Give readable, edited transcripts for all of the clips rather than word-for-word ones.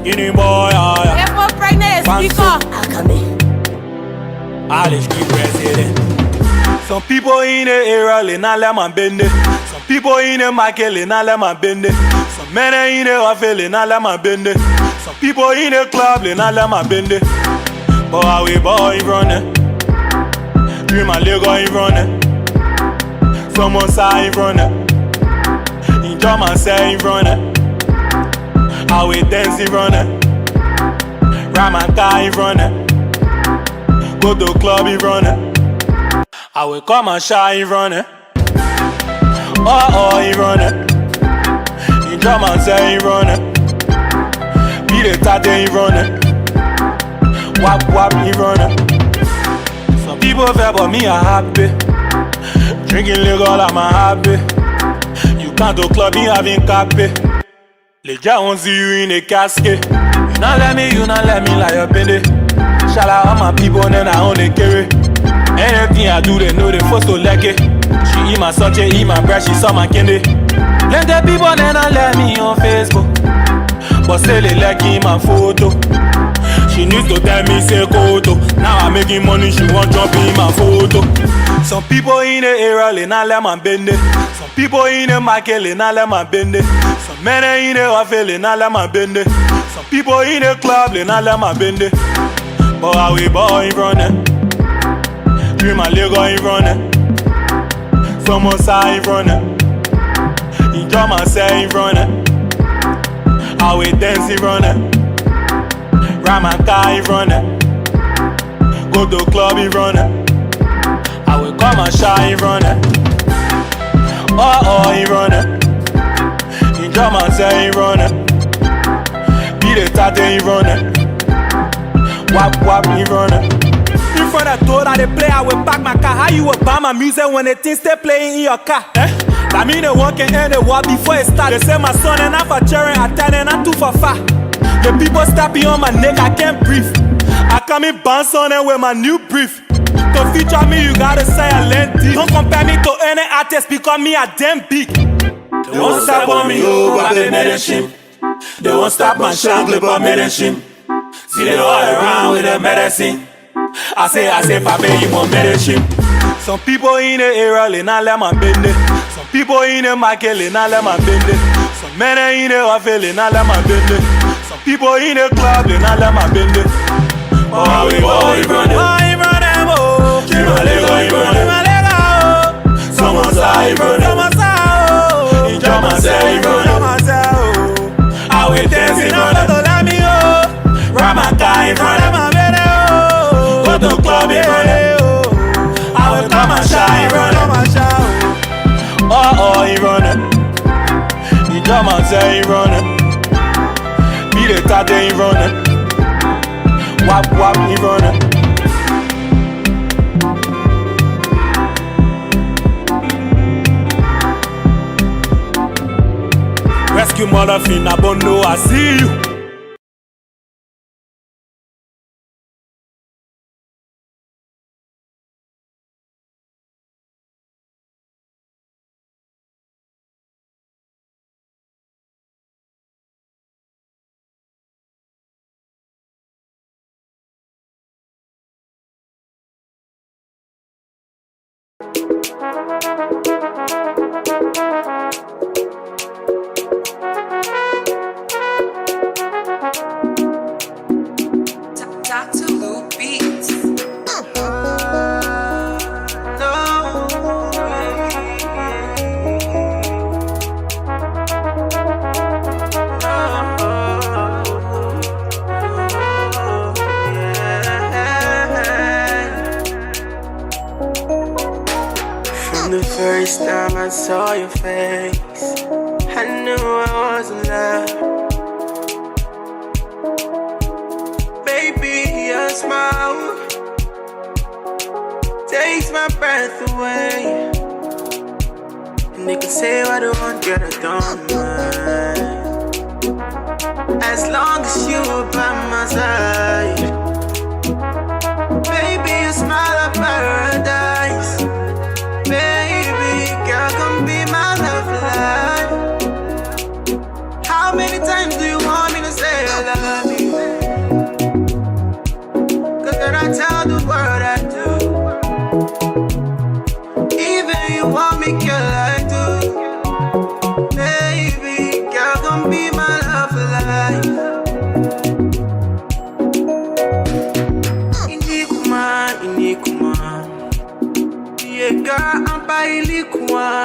Skinny boy, If we're pregnant, speak up. I'll come in. Alice keep president. Some people in the area, they not let my bend it. Some people in the market, they not let my bend it. Some men in the office, they not let my bend it. Some people in the club, they not let my bend it. But I will boy running. Dream my Lego in running. Someone say in running. Enjoy myself in running. I will dance in running. Ride my car in running. Go to the club in running. I will come and shine in running. Oh, in running. Enjoy myself in running. Be the tate in running. Wap in running. Some people feel but me are happy. Drinking liquor I'm happy. You can't do club in having cafe. Les gars won't see you in a casket. You not let me like a penny. Shout out all my people and then I only carry. Anything I do they know they first to like it. She eat my sausage, eat my bread, she saw my candy. Let the people then I let me on Facebook. But still they liking my photo. She needs to tell me say koto. Now I'm making money, she won't jump in my photo. Some people in the area, they not let my bend it. Some people in the market, they not let my bend it. Some men in the office, they not let my bend it. Some people in the club, they not let my bend it. But I will boy in running. Dream my Lego in running. Someone say in running. Enjoy myself in running. I will dance in running. Ride my car in running. Go to the club in running. I will come and shine in running. Oh, in running. Enjoy myself in running. Be the tate in running. Wap in running. In front of door that they play, I will park my car. How you will buy my music when the things stay playing in your car? That mean they one can end the war before it start. They say my son and I'm for cheering, I tell and I'm too for far. The people stepping on my neck, I can't breathe. I come in bounce on them with my new brief. To feature me, you gotta say I learned deep. Don't compare me to any artist because me a damn big. They won't stop on me, oh, but they made a shim. They won't stop my shangle, but made a shim. See they all around with the medicine. I say, Papa, you want medicine. Some people in the area, they not let my bend it. Some people in the market, they not let my bend it. Some men in the office, they not let my bend it. Some people in the club, they not let my bend it. Oh, we running. Dream my Lego, running. Someone say running. Enjoy myself, running. I will dance in running. Ride my car in running. Go to the club in running. I will come and shine running. Oh, in running. Enjoy myself in running. Be the tate in running. Wap in running. Rescue mother finna bondo, I see you. The first time I saw your face, I knew I was in love. Baby, smile takes my breath away. And they can say what I want, girl, I don't mind. As long as you are by my side. Baby, you smile of paradise. Baby, girl, come be my love life. How many times do you want me to say I love you? Cause when I tell the world I do. Even you want me, girl, I do. Baby, girl, come be my love life. Inikuma. Yeah, girl, I'm by Ilikuma.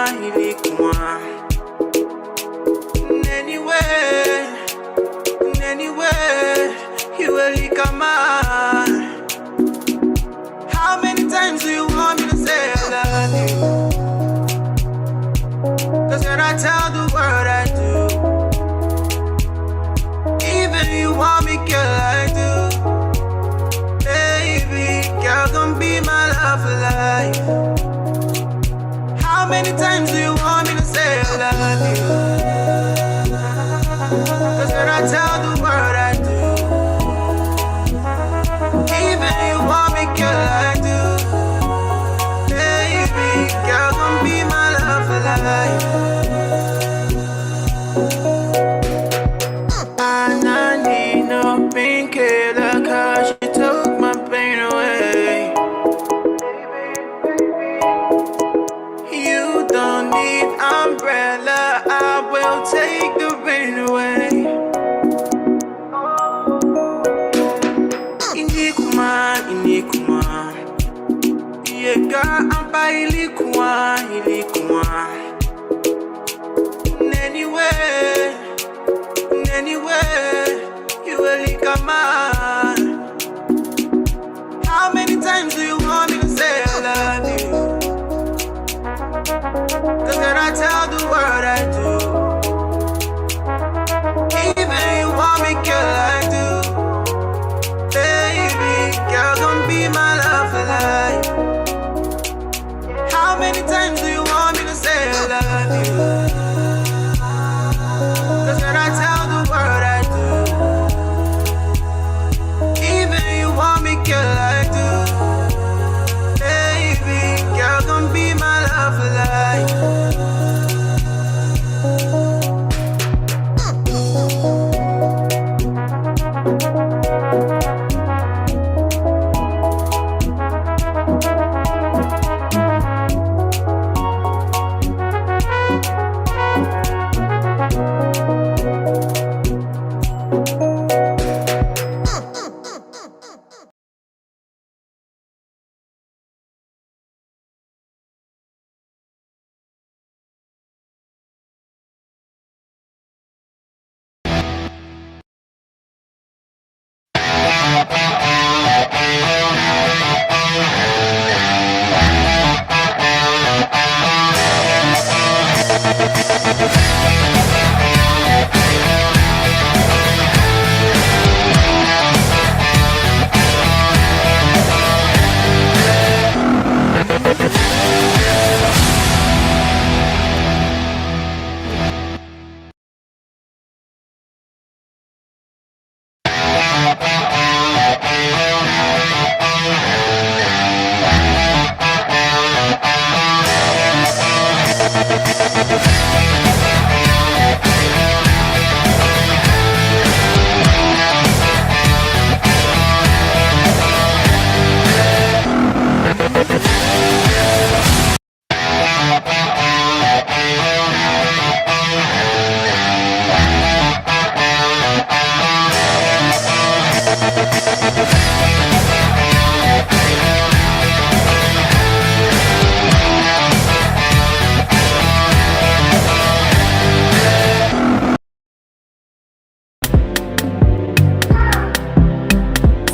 Anyway, you will come on. How many times do you want me to say I love you? Cause when I tell the world I do. Even you want me, girl, I do. Baby, girl, come be my love for life. How many times do you want me to say I love you? Cause when I tell the world I do. Even you want me, girl, I do. Baby, girl, come be my love for life. And I need no painkiller, cause you took my pain away. You don't need umbrella, I will take the rain away. Inikuma. Yeah, girl, I'm by Ilikuma. Anyway, you will come on. How many times do you want me to say I love you? Cause when I tell the world I do. Even you want me, girl, I do. Baby, girl, come be my love for life. How many times do you want me to say I love you? Cause when I tell the world I do. Even you want me, girl, I do. Baby, girl, come be my love for life.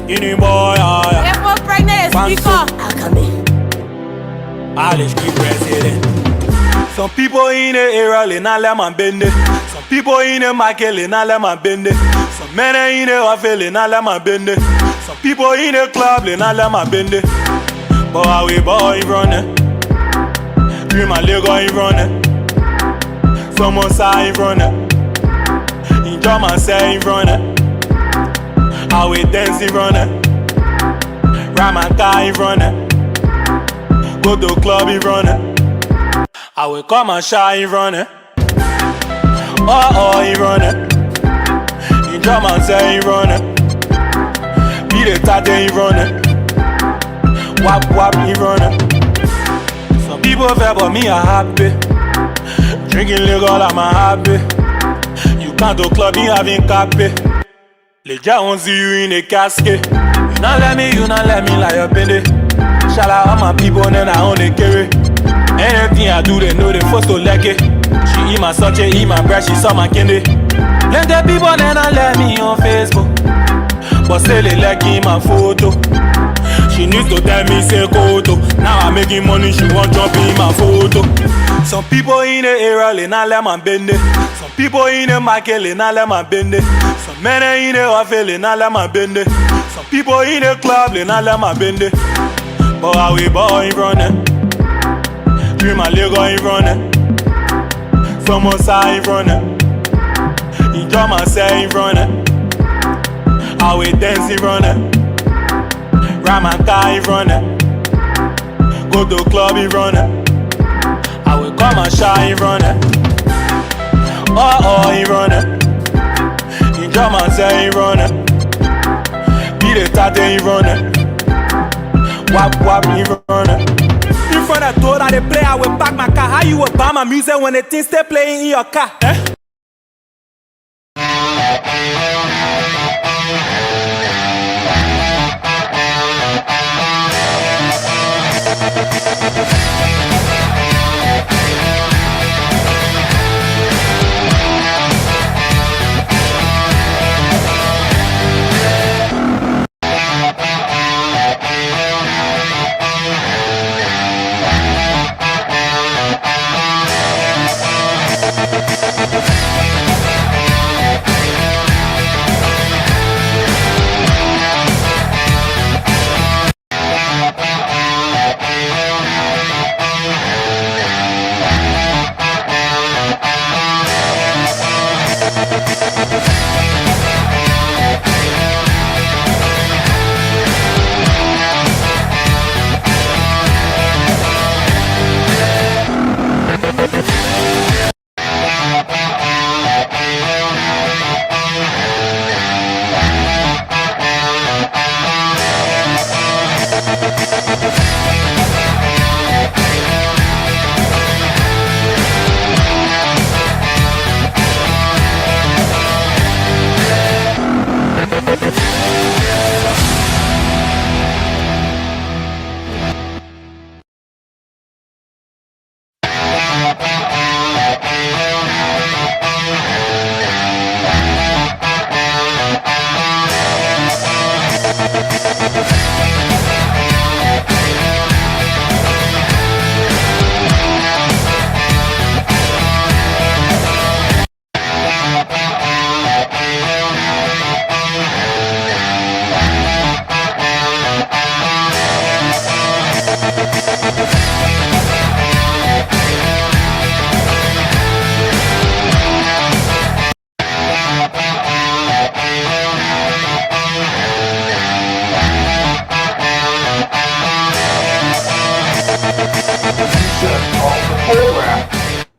Any boy, If we're pregnant, speak up. Alice keep president. Some people in the area, they not let man bend it. Some people in the market, they not let man bend it. Some men in the office, they not let man bend it. Some people in the club, they not let my bend it. But I will boy running. Dream my leg on running. Someone say running. Enjoy myself running. I will dance running. Ride my car running. Go to club running. I will come and shy running. Oh, running. Enjoy myself running. Be the tate running. Wap running. Some people fair but me are happy. Drinking liquor I'm happy. You can't do club me having cafe. Les gars won't see you in a casket. You not let me like up in it. Shout out all my people and then I only carry. Anything I do they know they first to like it. She eat my sausage, eat my bread, she saw my candy. Plenty people then I let me on Facebook, but still they liking my photo. She needs to tell me say koto. Now I'm making money, she won't jump in my photo. Some people in the area, they not let my bend it. Some people in the market, they not let my bend it. Some men in the office, they not let my bend it. Some people in the club, they not let my bend it. But I will boy running. Dream my leg on running. Someone say running. Enjoy myself running. I will dance running. Ride my car running. Go to club running. I will come and shine running. Oh, running. Enjoy myself running. Be the tate running. Wap running. In front of the door that they play, I will park my car. How you will buy my music when the things stay playing in your car?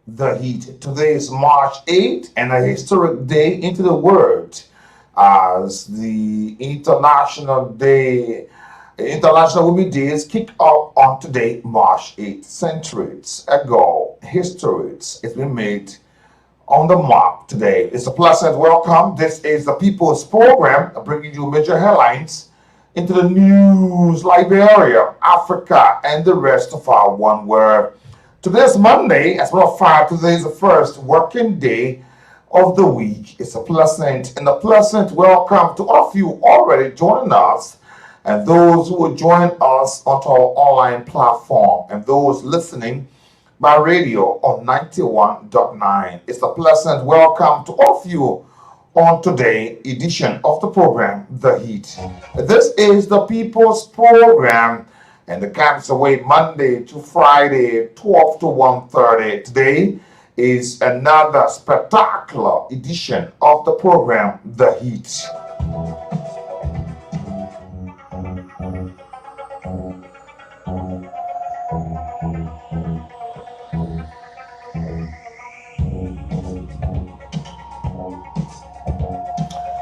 The Heat. Today is March 8th and a historic day into the world as the International Women's Days kick off on today, March 8th. Centuries ago, history has been made on the map today. It's a pleasant welcome. This is the People's Program bringing you major headlines into the news, Liberia, Africa, and the rest of our one world. Today's Monday, as well as 5, today is the first working day of the week. It's a pleasant welcome to all of you already joining us and those who will join us onto our online platform and those listening by radio on 91.9. It's a pleasant welcome to all of you on today edition of the program The Heat. This is the People's Program and the comes away Monday to Friday 12 to 1:30. Today is another spectacular edition of the program The Heat.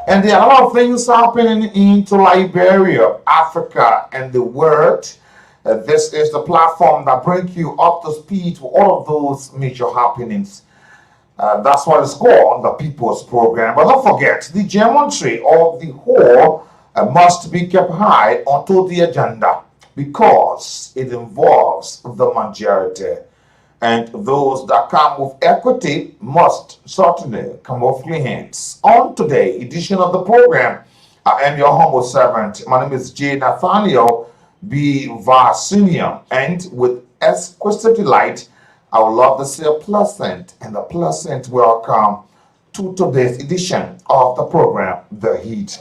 And there are a lot of things happening into Liberia, Africa, and the world. This is the platform that brings you up to speed with all of those major happenings. That's what it's called, the People's Program. But don't forget, the geometry of the whole must be kept high onto the agenda because it involves the majority. And those that come with equity must certainly come with clean hands. On today's edition of the program, I am your humble servant. My name is NATHANIEL B. Varsinium, and with exquisite delight, I would love to say a pleasant welcome to today's edition of the program, The Heat.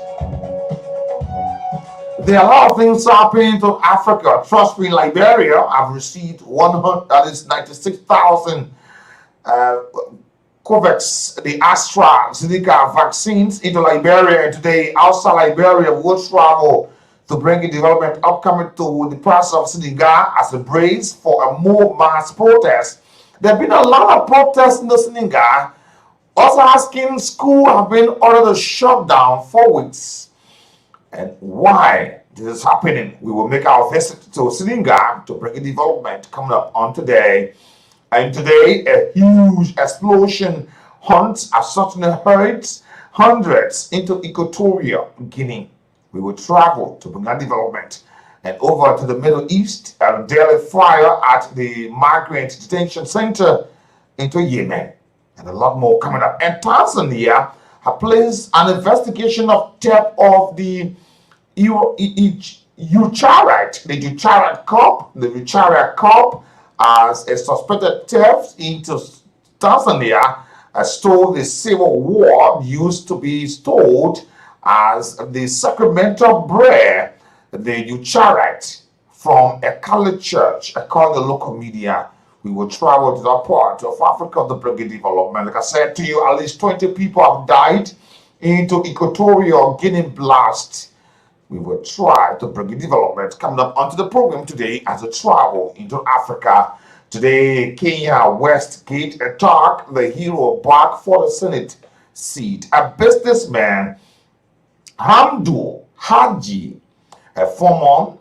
There are a lot of things happening to Africa. Trust me, Liberia, I've received 96,000 COVAX, the AstraZeneca vaccines into Liberia. And today, outside Liberia, will travel to bring a development upcoming to the parts of Senegal as a brace for a more mass protest. There have been a lot of protests in the Senegal. Also asking school have been ordered to shut down for weeks. And why this is happening, we will make our visit to Senegal to bring a development coming up on today. And today, a huge explosion hunts are certainly heard hundreds into Equatorial Guinea. We will travel to bring that development. And over to the Middle East, a daily fire at the migrant detention center into Yemen. And a lot more coming up. And Tanzania has placed an investigation of theft of the Uchariat Cup as a suspected theft into Tanzania stole the Civil War used to be stored as the sacramental bread, the Uchariat from a Catholic church, according to local media. We will travel to that part of Africa to bring a development. Like I said to you, at least 20 people have died into Equatorial Guinea blast. We will try to bring a development coming up onto the program today as a travel into Africa. Today, Kenya Westgate attack, the hero back for the Senate seat. A businessman, Hamdu Haji, a former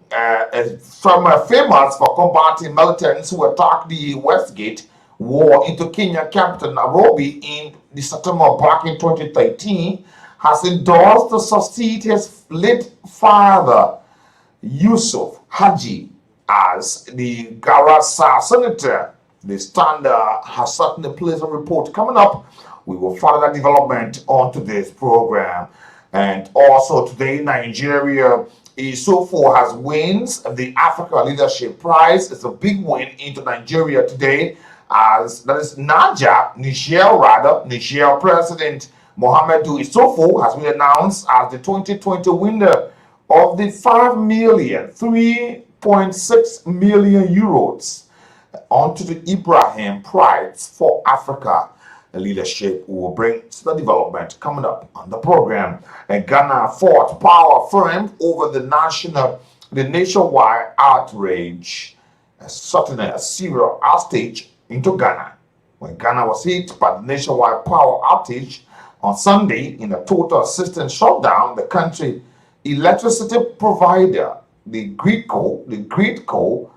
famous for combating militants who attacked the Westgate war into Kenya capital Nairobi in the September back in 2013, has endorsed to succeed his late father, Yusuf Haji, as the Garissa senator. The Standard has certainly placed a report coming up. We will follow that development on today's program. And also today, Nigeria so far has wins the Africa Leadership Prize. It's a big win into Nigeria today, as that is Niger President Mohamedou Issoufou has been announced as the 2020 winner of the 3.6 million euros onto the Ibrahim Prize for Africa Leadership. We will bring to the development coming up on the program. And Ghana fought power firm over the nationwide outrage, certainly a serious outage into Ghana. When Ghana was hit by the nationwide power outage on Sunday in a total system shutdown, the country electricity provider, the GridCo,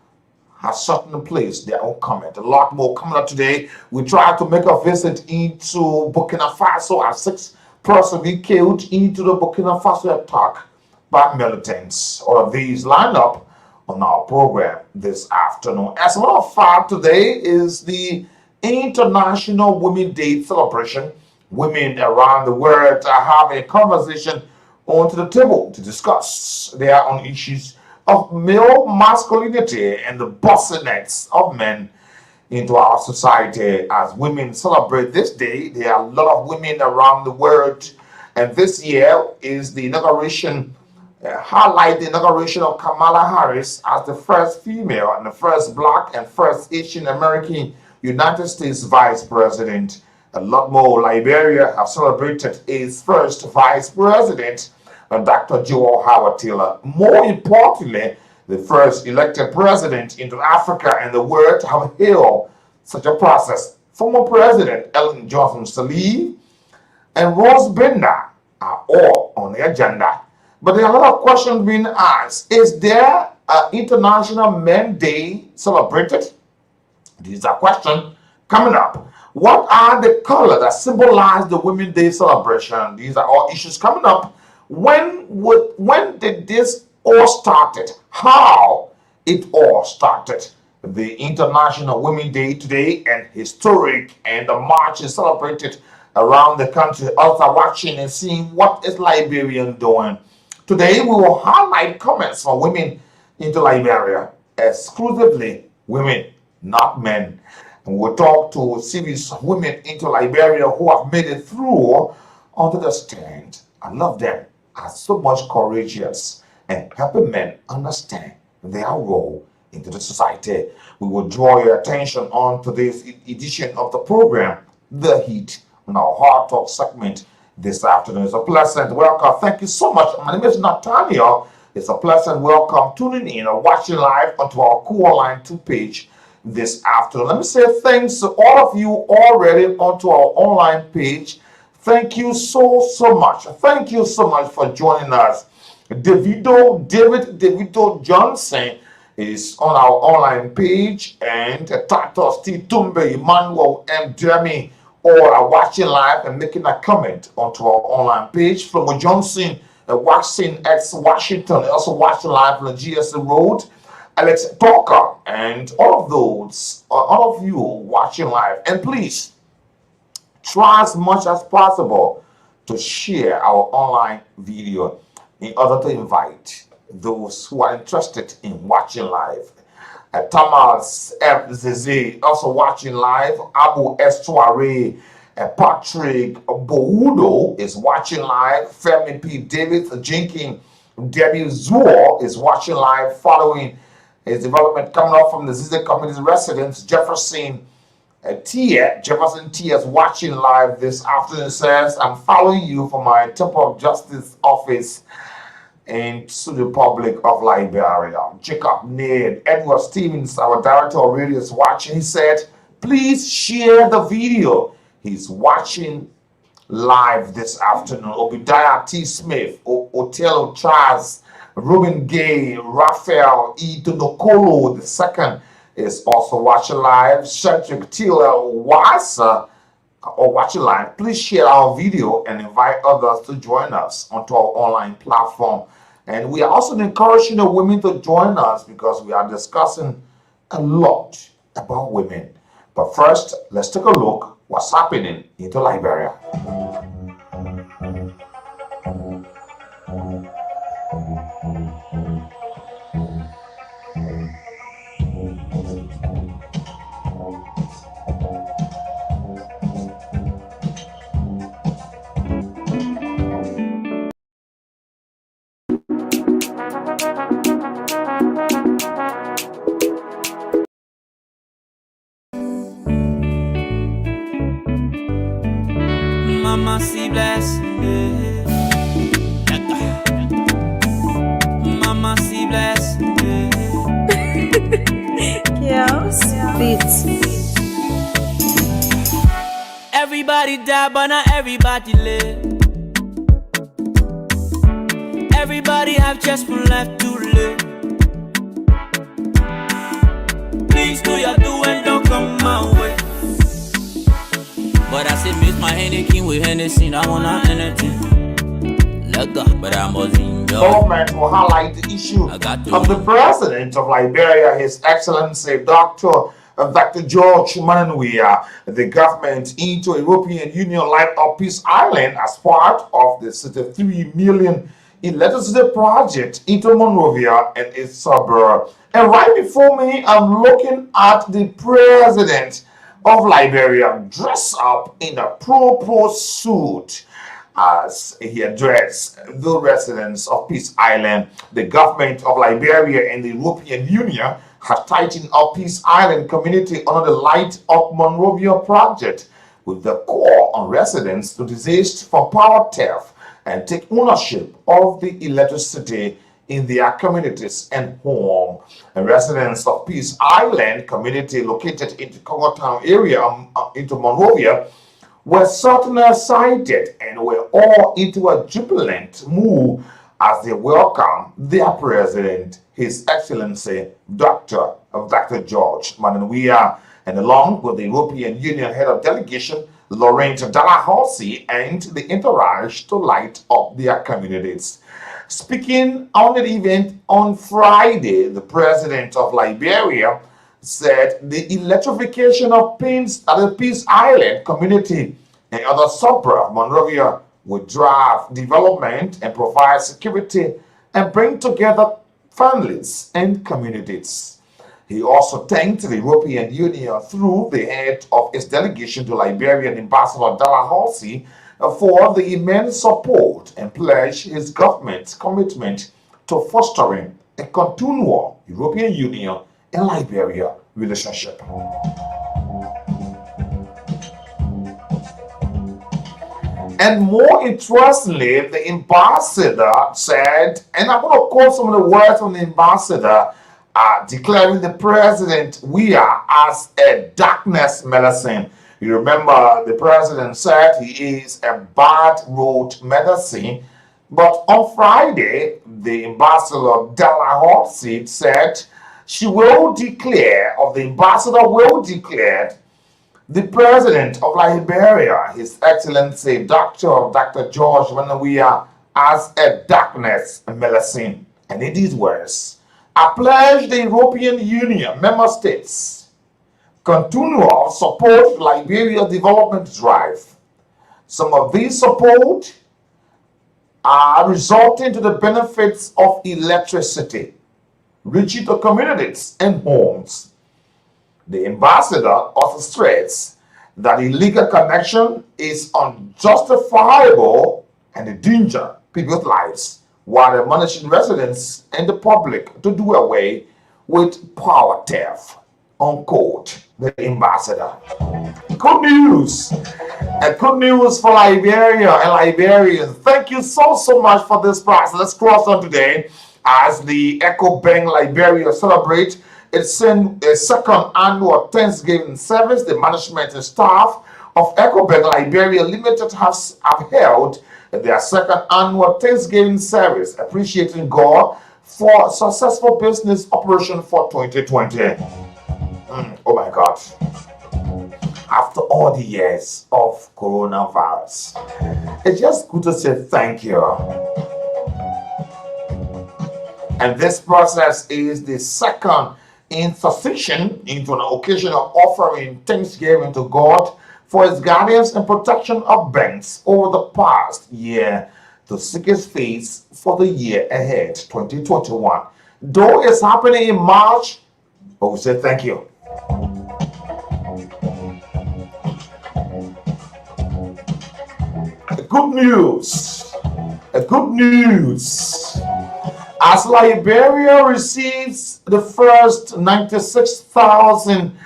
has certainly placed their own comment. A lot more coming up today. We try to make a visit into Burkina Faso as 6 persons be killed into the Burkina Faso attack by militants. All of these line up on our program this afternoon. As a matter of fact, today is the International Women's Day celebration. Women around the world are having a conversation onto the table to discuss their own issues of male masculinity and the bossiness of men into our society. As women celebrate this day, there are a lot of women around the world And this year is the inauguration, highlight the inauguration of Kamala Harris as the first female and the first black and first Asian American United States Vice President. A lot more. Liberia have celebrated its first Vice President, Dr. Joel Howard Taylor. More importantly, the first elected president into Africa and the world to have hailed such a process. Former President Ellen Johnson Sirleaf and Rose Bender are all on the agenda. But there are a lot of questions being asked. Is there an International Men Day celebrated? These are questions coming up. What are the colors that symbolize the Women's Day celebration? These are all issues coming up. When did this all started? How it all started? The International Women's Day today and historic, and the march is celebrated around the country. Also watching and seeing what is Liberia doing. Today we will highlight comments from women into Liberia, exclusively women, not men. And we'll talk to series of women into Liberia who have made it through onto the stand. I love them, are so much courageous and helping men understand their role into the society. We will draw your attention on today's edition of the program, The Heat, on our Hard Talk segment this afternoon. It's a pleasant welcome. Thank you so much. My name is Nathaniel. It's a pleasant welcome tuning in or watching live onto our Line 2 page this afternoon. Let me say thanks to all of you already onto our online page. Thank you so much. Thank you so much for joining us. David DeVito Johnson is on our online page, and Tatos T. Tumbe, Emmanuel M. Jeremy all are watching live and making a comment onto our online page. From Johnson, Watson X Washington, also watching live on the GSA Road. Alex Talker, and all of you watching live. And please try as much as possible to share our online video in order to invite those who are interested in watching live. Thomas F. Zeze also watching live. Abu Estuare, Patrick Boudo is watching live. Femi P. David Jenkins, Debbie Zuo is watching live, following his development coming up from the Zeze community residents. Jefferson T is watching live this afternoon. Says, I'm following you from my Temple of Justice office and to the Republic of Liberia. Jacob Ned, Edward Stevens, our director of radio, is watching. He said, please share the video. He's watching live this afternoon. Obadiah T. Smith, Otello Charles, Ruben Gay, Raphael E. Donokolo II is also watching live. Cedric Tiller Wasa or watching live. Please share our video and invite others to join us onto our online platform. And we are also encouraging the women to join us because we are discussing a lot about women. But first, let's take a look what's happening into Liberia. Mama see bless, Mama see bless, Yes. Beats. Everybody die, but not everybody live. Everybody have just one life to live. Please do your do and don't come my way. But I said, miss my Hennessy with Hennessy, I want not anything. Let go, but I must enjoy. Government will highlight the issue of the president of Liberia, His Excellency Dr. George Manweya. The government into European Union Light of Peace Island as part of the 63 million electricity project into Monrovia and its suburb. And right before me, I'm looking at the president of Liberia dressed up in a purple suit. as he addressed the residents of Peace Island. The government of Liberia and the European Union has tightened up Peace Island community under the Light Up Monrovia project, with the call on residents to desist from power theft and take ownership of the electricity in their communities and home. And residents of Peace Island community located in the Congo Town area into Monrovia were certainly excited and were all into a jubilant mood as they welcome their president, His Excellency Dr. George Mananwia, and along with the European Union head of delegation, Laurent Dalahousie, and the entourage to light up their communities. Speaking on the event on Friday, the president of Liberia said the electrification of the Peace Island community and other suburbs of Monrovia would drive development and provide security and bring together families and communities. He also thanked the European Union through the head of its delegation to Liberian Ambassador Dalahousie for the immense support and pledged his government's commitment to fostering a continual European Union and Liberia relationship. And more interestingly, the ambassador said, and I'm going to quote some of the words from the ambassador, declaring the president we are as a darkness medicine. You remember the president said he is a bad road medicine. But on Friday, the ambassador Dalahousie said she will declare, or the ambassador will declare, the president of Liberia, His Excellency Dr. George Mananwia, as a darkness medicine. And in these words, I pledge the European Union member states continual support Liberia's development drive. Some of these support are resulting to the benefits of electricity, reaching to communities and homes. The ambassador also stressed that illegal connection is unjustifiable and endanger people's lives, while admonishing residents and the public to do away with power theft. Unquote, the ambassador. Good news! Good news for Liberia and Liberians. Thank you so much for this prize. Let's cross on today as the Echo Bank Liberia celebrate its second annual Thanksgiving service. The management and staff of Echo Bank Liberia Limited have held their second annual Thanksgiving service, appreciating God for successful business operation for 2020. Oh my God. After all the years of coronavirus, it's just good to say thank you. And this process is the second in succession into an occasion of offering thanksgiving to God for his guidance and protection of banks over the past year to seek his face for the year ahead, 2021. Though it's happening in March, but we say thank you. Good news. Good neuse. As Liberia receives the first 96,000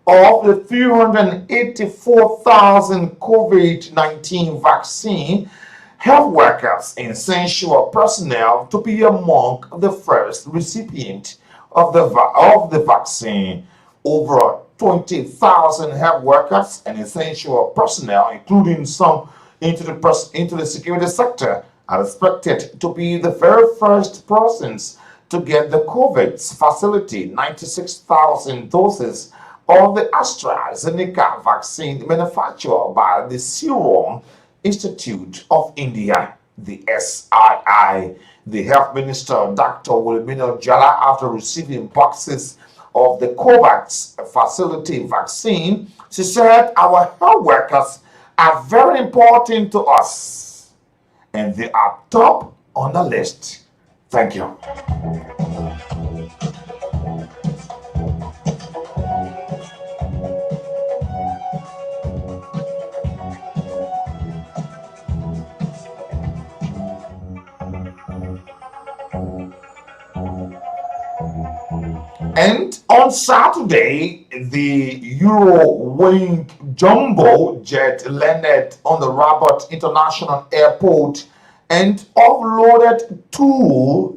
of the 384,000 COVID-19 vaccine, health workers and essential personnel to be among the first recipient of the vaccine. Over 20,000 health workers and essential personnel, including some into the security sector, are expected to be the very first persons to get the COVID facility 96,000 doses of the AstraZeneca vaccine manufactured by the Serum Institute of India, the SII. The Health Minister, Dr. Wilhelmina Jala, after receiving boxes of the COVAX facility vaccine, she said, our health workers are very important to us, and they are top on the list. Thank you. And on Saturday, the Eurowing jumbo jet landed on the Rabat International Airport and offloaded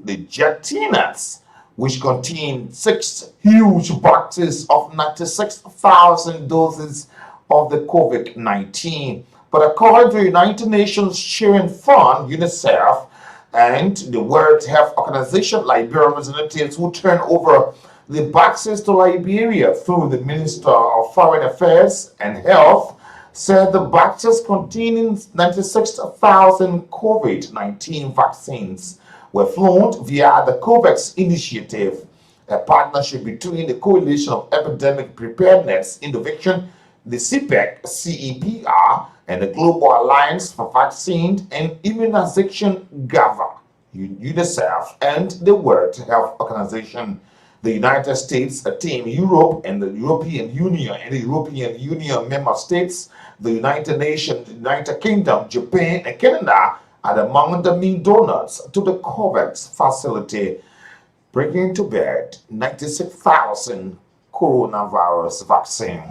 the jetinas, which contained 6 huge boxes of 96,000 doses of the COVID-19. But according to the United Nations Children Fund, UNICEF, and the World Health Organization, Liberia representatives who turned over the boxes to Liberia through the Minister of Foreign Affairs and Health said the boxes containing 96,000 COVID-19 vaccines were flown via the COVAX initiative, a partnership between the Coalition of Epidemic Preparedness Innovation, the CPEC, and the Global Alliance for Vaccine and Immunization, GAVA, UNICEF, and the World Health Organization. The United States, Team Europe, and the European Union, and the European Union member states, the United Nations, the United Kingdom, Japan, and Canada are among the main donors to the COVAX facility, bringing to bed 96,000 coronavirus vaccine.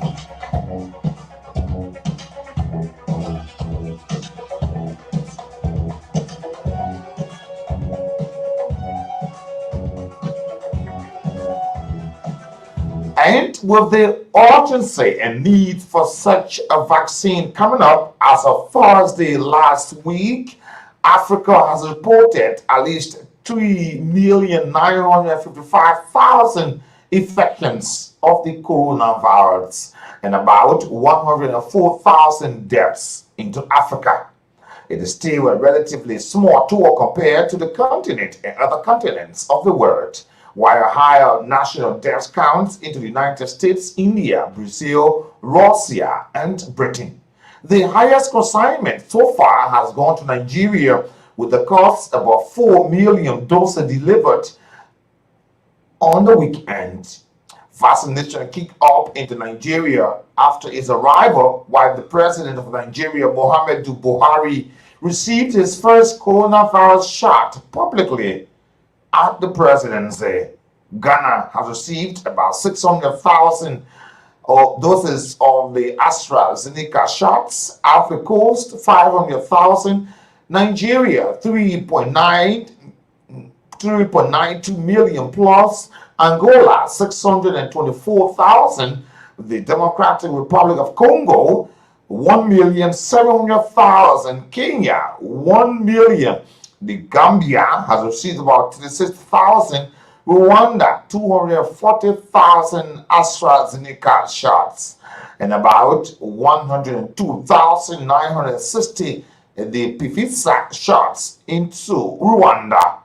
And with the urgency and need for such a vaccine coming up, as of Thursday last week, Africa has reported at least 3,955,000 infections of the coronavirus and about 104,000 deaths into Africa. It is still a relatively small tool compared to the continent and other continents of the world, while higher national death counts into the United States, India, Brazil, Russia, and Britain. The highest consignment so far has gone to Nigeria, with the cost about 4 million doses delivered on the weekend. Vaccination kicked off into Nigeria after his arrival, while the president of Nigeria, Muhammadu Buhari, received his first coronavirus shot publicly at the presidency. Ghana has received about 600,000 doses of the AstraZeneca shots, Africa Coast 500,000, Nigeria 3.92 million plus, Angola 624,000, the Democratic Republic of Congo 1,700,000, Kenya 1 million, the Gambia has received about 36,000, Rwanda 240,000 AstraZeneca shots, and about 102,960 the Pfizer shots into Rwanda.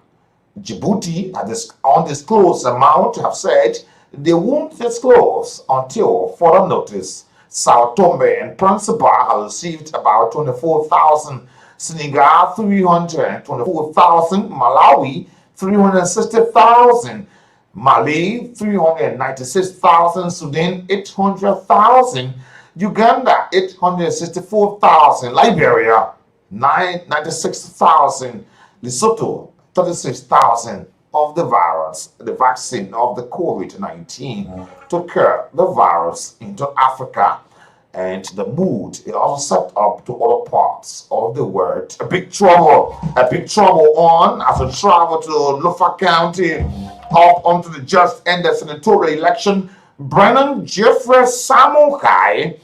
Djibouti, at this undisclosed amount, have said they won't disclose until further notice. Sao Tome and Principe have received about 24,000, Senegal 324,000, Malawi 360,000, Mali 396,000, Sudan 800,000, Uganda 864,000, Liberia 96,000, Lesotho 36,000 of the vaccine of the COVID-19 to curb the virus into Africa. And the mood is also set up to other parts of the world. A big trouble on as we travel to Lufa County up onto the just ended senatorial election. Brennan Jeffrey Samukai,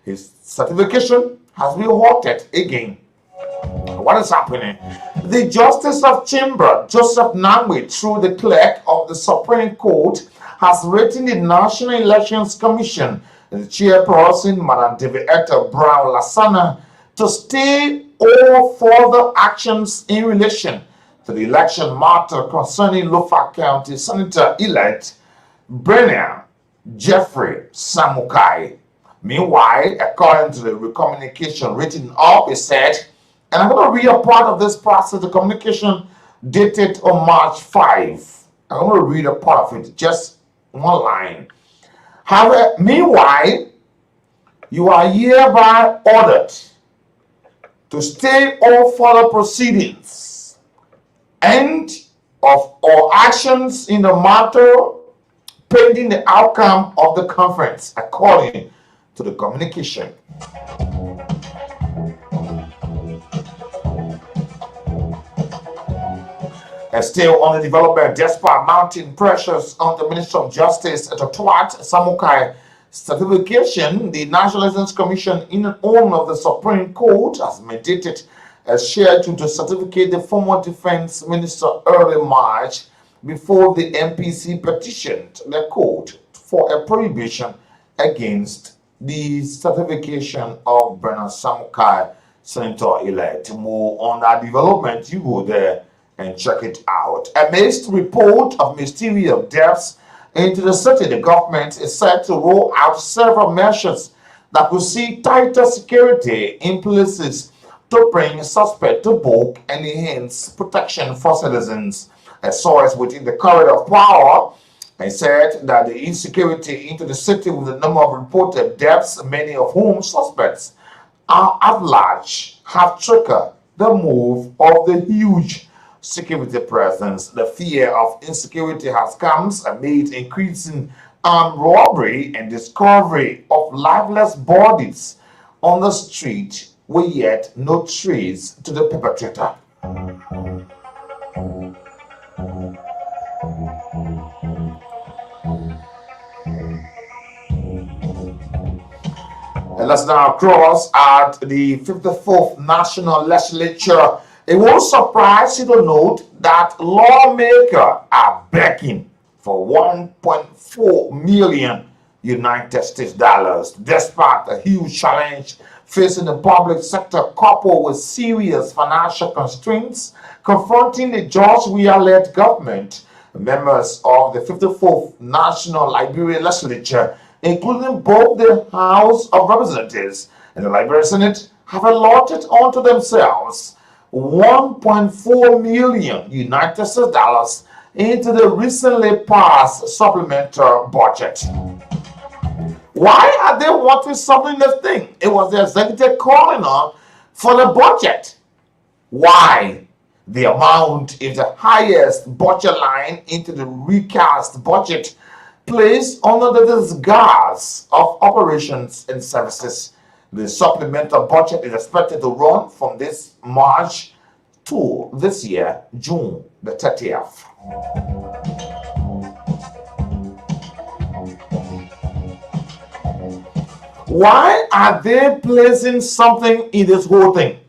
his certification has been halted again. What is happening? The Justice of Chamber, Joseph Nangwe, through the clerk of the Supreme Court, has written the National Elections Commission, the chairperson, Madam Devietta Brown Lasana, to stay all further actions in relation to the election matter concerning Lufa County Senator-elect Brennan Jeffrey Samukai. Meanwhile, according to the communication written up, it said, and I'm going to read a part of this process, the communication dated on March 5. I'm going to read a part of it, just one line. However, meanwhile, you are hereby ordered to stay all further proceedings and of all actions in the matter pending the outcome of the conference, according to the communication. And still on the development, despite mounting pressures on the Minister of Justice to thwart Samukai certification, the National Elections Commission, in honor of the Supreme Court, has mandated a schedule to certificate the former Defense Minister early March before the MPC petitioned the court for a prohibition against the certification of Bernard Samukai, Senator-elect. More on that development, you go there and check it out. Amidst report of mysterious deaths into the city, the government is set to roll out several measures that will see tighter security in places to bring suspect to book and enhance protection for citizens. A source within the corridor of power said that the insecurity into the city with the number of reported deaths, many of whom suspects are at large, have triggered the move of the huge security presence. The fear of insecurity has come amid increasing armed robbery and discovery of lifeless bodies on the street, with yet no trace to the perpetrator. And let's now cross at the 54th National Legislature. It won't surprise you to note that lawmakers are begging for 1.4 million United States dollars, despite a huge challenge facing the public sector coupled with serious financial constraints confronting the George Weah-led government. Members of the 54th National Liberian Legislature, including both the House of Representatives and the Liberian Senate, have allotted unto themselves 1.4 million United States dollars into the recently passed supplementary budget. Why are they wanting something in this thing? It was the executive calling on for the budget. Why? The amount is the highest budget line into the recast budget, placed under the disguise of operations and services. The supplemental budget is expected to run from this March to this year, June the 30th. Why are they placing something in this whole thing?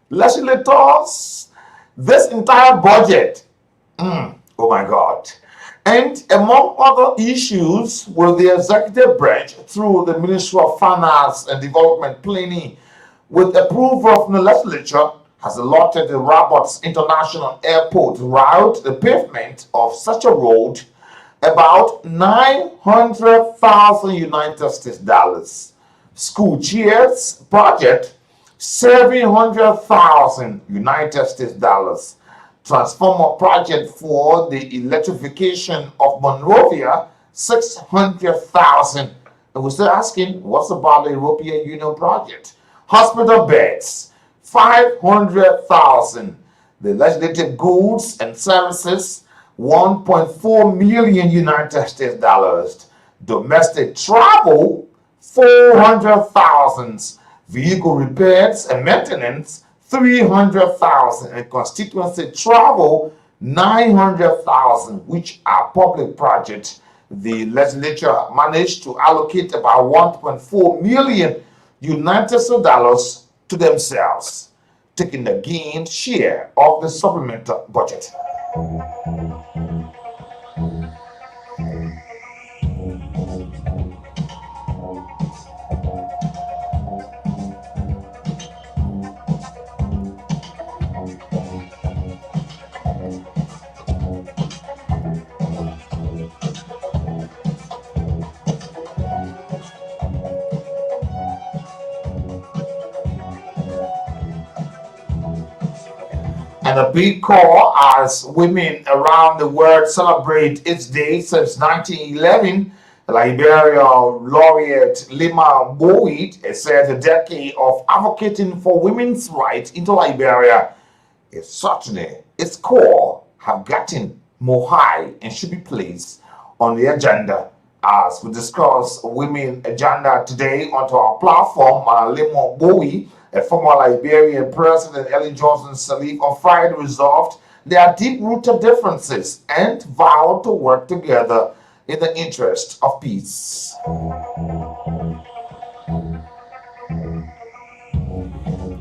Legislators, this entire budget, oh my God. And among other issues, will the executive branch, through the Ministry of Finance and Development Planning, with approval from the legislature, has allotted the Roberts International Airport route the pavement of such a road about 900,000 United States dollars. School chairs project 700,000 United States dollars. Transformer project for the electrification of Monrovia, 600,000. And we're still asking, what's about the European Union project? Hospital beds, 500,000. The legislative goods and services, 1.4 million United States dollars. Domestic travel, 400,000. Vehicle repairs and maintenance, 300,000, and constituency travel, 900,000, which are public projects. The legislature managed to allocate about 1.4 million United States dollars to themselves, taking the gained share of the supplemental budget. And a big call as women around the world celebrate its day since 1911. Liberia laureate Lima Boyd said a decade of advocating for women's rights into Liberia is certainly its core have gotten more high and should be placed on the agenda. As we discuss women agenda today onto our platform, Lemon Bowie, a former Liberian president, Ellen Johnson Sirleaf, on Friday resolved their deep-rooted differences and vowed to work together in the interest of peace.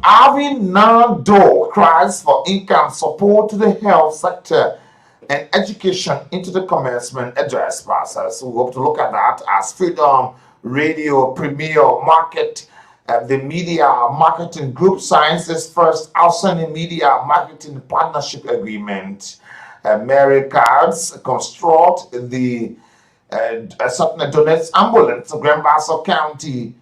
Arvin Nando cries for income support to the health sector and education into the commencement address process. We hope to look at that as Freedom Radio Premier Market, the Media Marketing Group signs its first outstanding media marketing partnership agreement. Mary Cards construct the certain donates ambulance to Grand Bassa County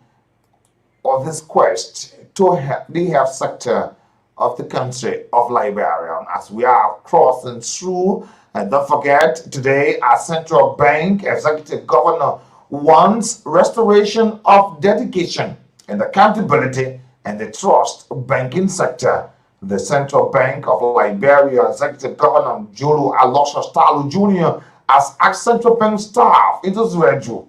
of this quest to help the health sector of the country of Liberia as we are crossing through. And don't forget, today our central bank executive governor wants restoration of dedication and accountability and the trust banking sector. The Central Bank of Liberia Executive Governor Julu Alosha Stalu Jr. has asked central bank staff into Zreju.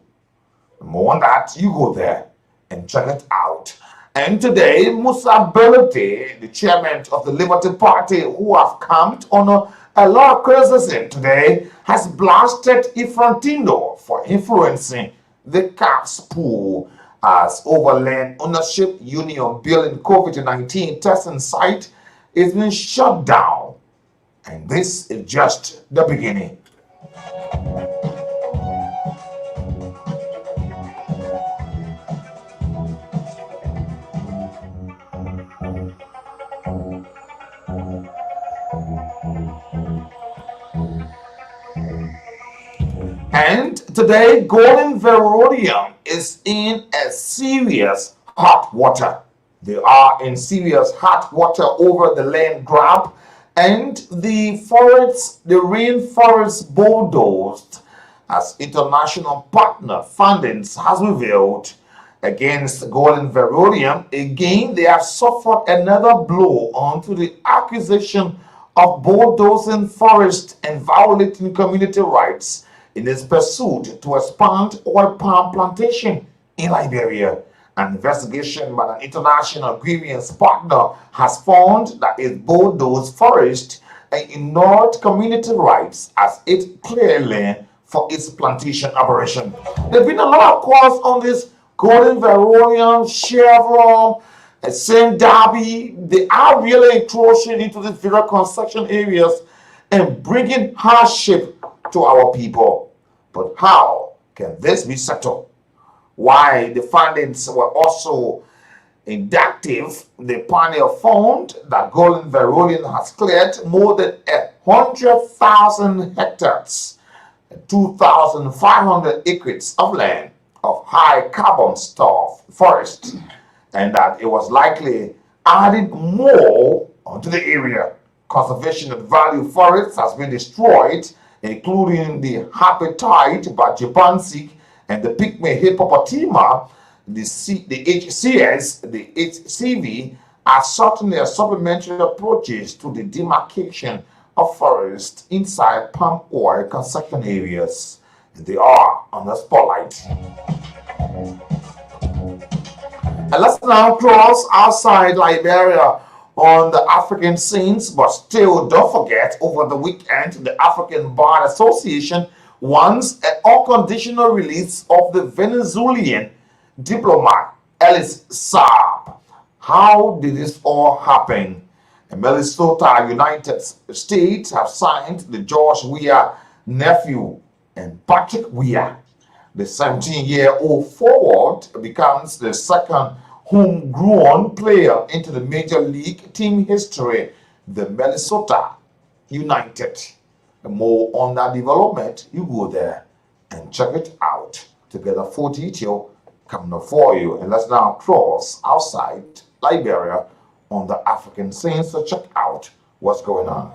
More on that, you go there and check it out. And today, Musa Belete, the chairman of the Liberty Party, who have camped on a lot of criticism today, has blasted Ifrantino for influencing the CAPS pool as Overland Ownership Union building COVID-19 testing site is being shut down. And this is just the beginning. And today, Golden Verodium is in a serious hot water. They are in serious hot water over the land grab, and the rainforest bulldozed as international partner fundings has revealed against Golden Verodium. Again, they have suffered another blow onto the accusation of bulldozing forest and violating community rights in its pursuit to expand oil palm plantation in Liberia. An investigation by an international grievance partner has found that it bulldozed forest and ignored community rights as it cleared land for its plantation operation. There have been a lot of calls on this Golden Verodium, Chevron, St. Darby. They are really encroaching into these various construction areas and bringing hardship to our people. But how can this be settled? Why the findings were also inductive, the panel found that Golden Verodium has cleared more than 100,000 hectares, 2,500 acres of land of high carbon stuff forest, and that it was likely adding more onto the area. Conservation of value forests has been destroyed, including the habitat by chimpanzee and the pygmy hippopotama. The HCS, the HCV are certainly supplementary approaches to the demarcation of forests inside palm oil construction areas. And they are on the spotlight. And let's now cross outside Liberia on the African scenes, but still don't forget, over the weekend, the African Bar Association wants an unconditional release of the Venezuelan diplomat Ellis Saab. How did this all happen? And Minnesota United States have signed the George Weah nephew and Patrick Weah. The 17-year-old forward becomes the second homegrown player into the Major League team history, the Minnesota United. And more on that development, you go there and check it out. Together full detail coming up for you. And let's now cross outside Liberia on the African scene, so check out what's going on.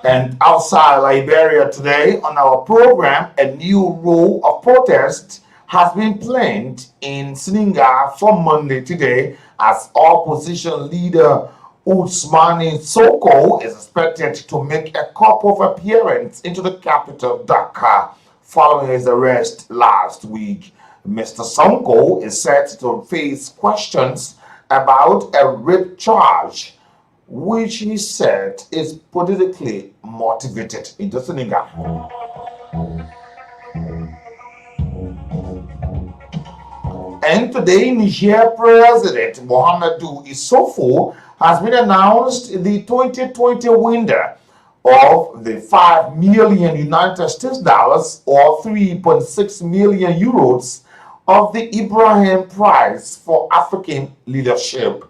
And outside Liberia today on our program, a new row of protest has been planned in Senegal for Monday today as opposition leader Ousmane Sonko is expected to make a couple of appearances into the capital Dakar following his arrest last week. Mr. Sonko is set to face questions about a rape charge which he said is politically motivated in the Senegal. And today, Niger President Mohamedou Issoufou has been announced the 2020 winner of the 5 million United States dollars or 3.6 million euros of the Ibrahim Prize for African Leadership.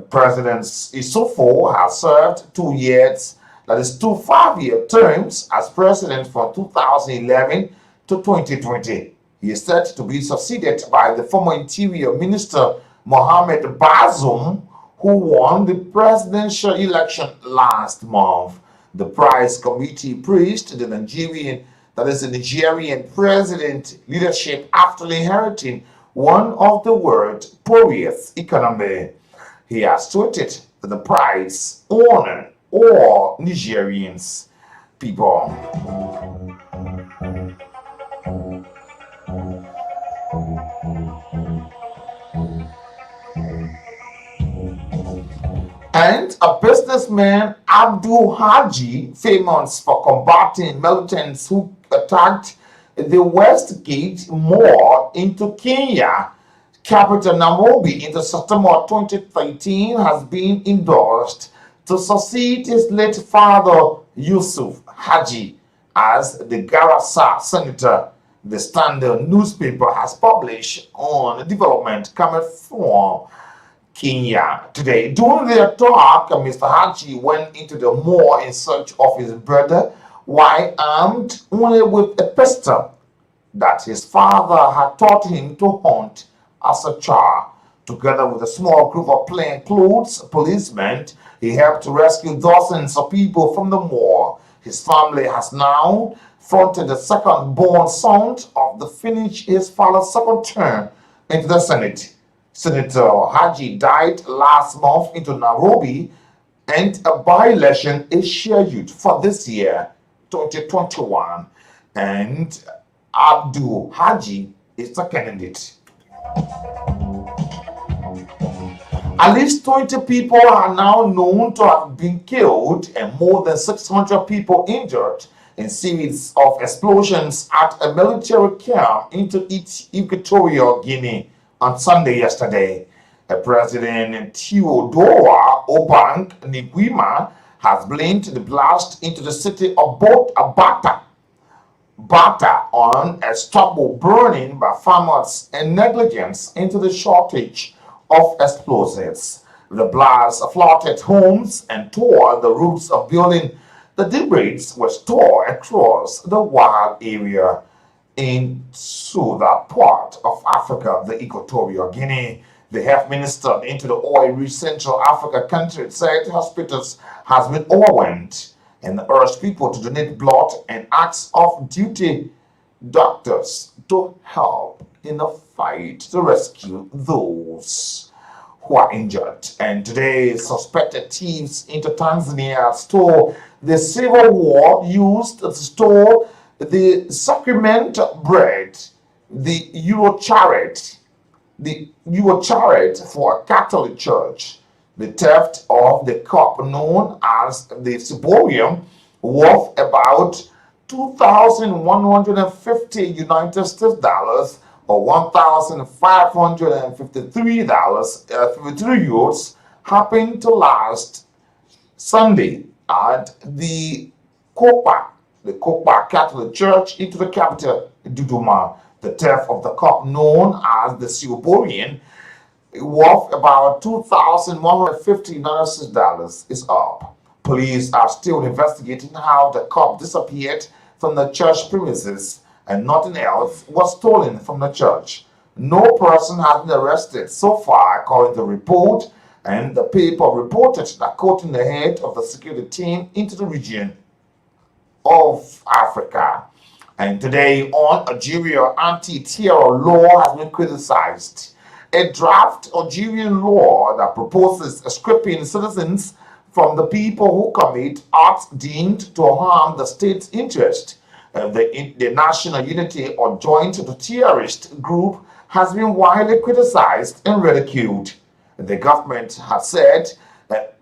President Issoufou has served 2 years, that is 2 5-year terms as president from 2011 to 2020. He is said to be succeeded by the former Interior Minister Mohamed Bazoum, who won the presidential election last month. The prize committee praised the Nigerian president leadership after inheriting one of the world's poorest economy. He has tweeted that the prize honor all Nigerians people. And a businessman, Abdul Haji, famous for combating militants who attacked the Westgate Mall into Kenya, capital Nairobi, in the September 2013, has been endorsed to succeed his late father, Yusuf Haji, as the Garissa senator. The Standard newspaper has published on the development coming from Kenya today. During their talk, Mr. Haji went into the mall in search of his brother while armed only with a pistol that his father had taught him to hunt as a child. Together with a small group of plainclothes policemen, he helped to rescue dozens of people from the mall. His family has now fronted the second-born son of the finish his father's second term into the Senate. Senator Haji died last month into Nairobi, and a by-election is scheduled for this year, 2021, and Abdul Haji is the candidate. At least 20 people are now known to have been killed and more than 600 people injured in series of explosions at a military camp into Equatorial Guinea on Sunday yesterday. President Theodora Obang Nguema has blamed the blast into the city of Bata on a stubble burning by farmers and negligence into the shortage of explosives. The blast flooded homes and tore the roofs of buildings. The debris was torn across the wild area into that part of Africa, the Equatorial Guinea. The health minister into the oil-rich Central Africa country said hospitals has been overwhelmed and urged people to donate blood and acts of duty doctors to help in the fight to rescue those who are injured. And today, suspected thieves into Tanzania stole the silver war used to store the sacrament bread, the Euro chariot for a Catholic church. The theft of the cup known as the ciborium, worth about 2,150 United States dollars or $1,553 euros, happened to last Sunday at the Kopa Catholic Church into the capital, Dodoma. The theft of the cup known as the ciborium, worth about 2,150 United States dollars, is up. Police are still investigating how the cup disappeared from the church premises and nothing else was stolen from the church. No person has been arrested so far, according to the report, and the paper reported that quoting the head of the security team into the region, of Africa. And today on Algeria, anti-terror law has been criticized. A draft Algerian law that proposes stripping citizens from the people who commit acts deemed to harm the state's interest. The National Unity or Joint Terrorist Group has been widely criticized and ridiculed. The government has said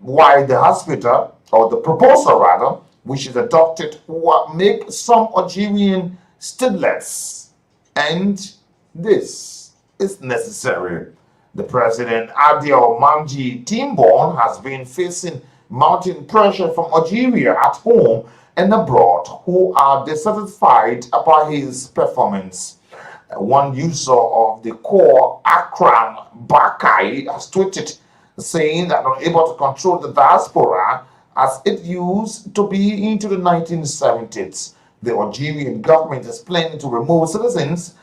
why the hospital, or the proposal rather, which is adopted, will make some Algerian stateless. And this is necessary. The president, Adel Manji Timbon, has been facing mounting pressure from Algeria at home and abroad, who are dissatisfied about his performance. One user of the core, Akram Bakai, has tweeted saying that unable to control the diaspora as it used to be into the 1970s, the Algerian government is planning to remove citizens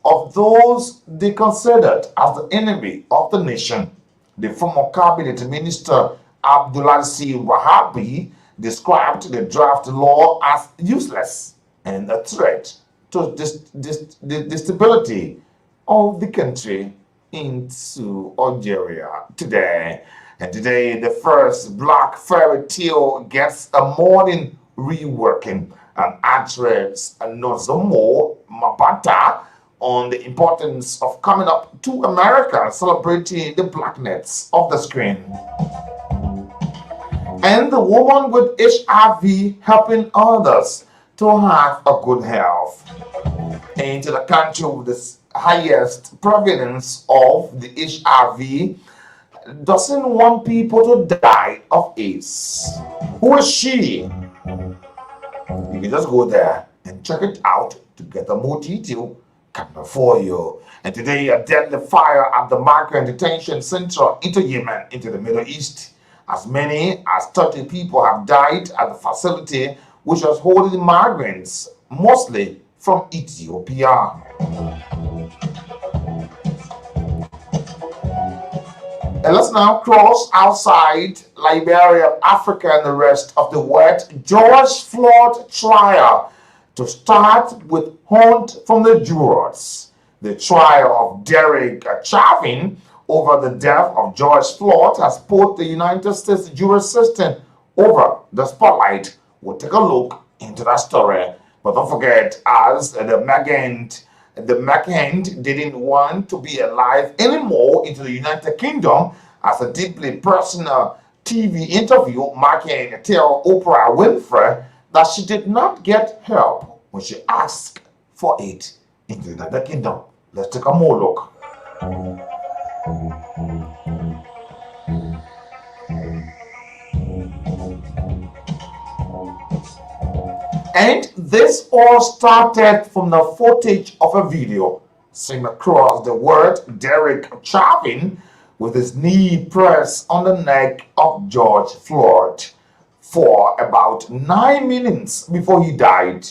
of those they considered as the enemy of the nation. The former cabinet minister Abdulaziz Wahabi described the draft law as useless and a threat to the stability of the country into Algeria today. And today, the first black fairy tale gets a morning reworking. An actress, Nozomo Mabata, on the importance of coming up to America, celebrating the blackness of the screen. And the woman with HIV helping others to have a good health. Into the country with the highest prevalence of the HIV doesn't want people to die of AIDS. Who is she? You can just go there and check it out to get a more detail coming for you. And today, a deadly fire at the migrant detention center into Yemen, into the Middle East. As many as 30 people have died at the facility, which was holding migrants, mostly from Ethiopia. And let's now cross outside Liberia, Africa, and the rest of the world. George Floyd trial to start with hunt from the jurors. The trial of Derek Chauvin over the death of George Floyd has put the United States jury system over the spotlight. We'll take a look into that story. But don't forget, as the McCain didn't want to be alive anymore into the United Kingdom. As a deeply personal TV interview, McCain told Oprah Winfrey that she did not get help when she asked for it in the United Kingdom. Let's take a more look. And this all started from the footage of a video seen across the world. Derek Chauvin with his knee pressed on the neck of George Floyd for about 9 minutes before he died.